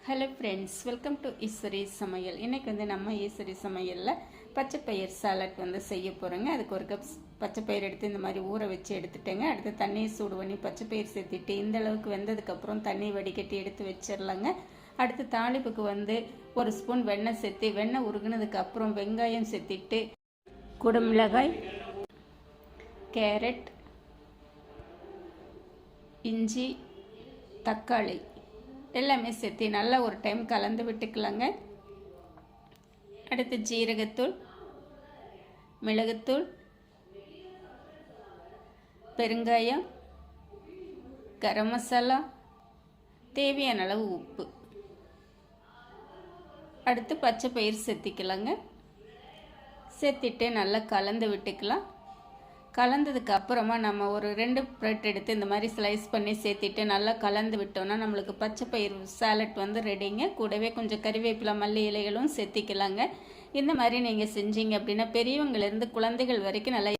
Hello friends, welcome to Eswari சமையல். இன்றைக்கி நம்ம ஈஸ்வரி சமையலில் பச்சைப்பயிர் சாலட் செய்ய போகிறோங்க. அதுக்கு ஒரு கப் பச்சைப்பயிர் எடுத்து இந்த மாதிரி ஊற வச்சு எடுத்துட்டேங்க. அடுத்து தண்ணியை சூடு பண்ணி பச்சைப்பயிர் சேர்த்திட்டு இந்த அளவுக்கு வெந்ததுக்கப்புறம் தண்ணி வடிகட்டி எடுத்து வச்சிடலாங்க. அடுத்து தாளிப்புக்கு ஒரு ஸ்பூன் வெண்ணெய் சேர்த்து வெண்ணெய் உருகுனதுக்கு அப்புறம் வெங்காயம் சேர்த்திட்டு குடமிளகாய், கேரட், இஞ்சி, தக்காளி எல்லாமே சேர்த்து நல்லா ஒரு டைம் கலந்து விட்டுக்கலாங்க. அடுத்து ஜீரகத்தூள், மிளகுத்தூள், பெருங்காயம், கரம் மசாலா, தேவையான அளவு உப்பு, அடுத்து பச்சை பயிர் சேர்த்திக்கலாங்க. சேர்த்திட்டு நல்லா கலந்து விட்டுக்கலாம். கலந்ததுக்கு அப்புறமா நம்ம ஒரு 2 பிரெட் எடுத்து இந்த மாதிரி ஸ்லைஸ் பண்ணி சேர்த்திட்டு நல்லா கலந்து விட்டோம்னா நம்மளுக்கு பச்சை பயிர் சாலட் ரெடிங்க. கூடவே கொஞ்சம் கறிவேப்பிலை, மல்லி இலைகளும் சேர்த்திக்கலாங்க. இந்த மாதிரி நீங்கள் செஞ்சீங்க அப்படின்னா பெரியவங்கலேருந்து குழந்தைகள் வரைக்கும் நல்லா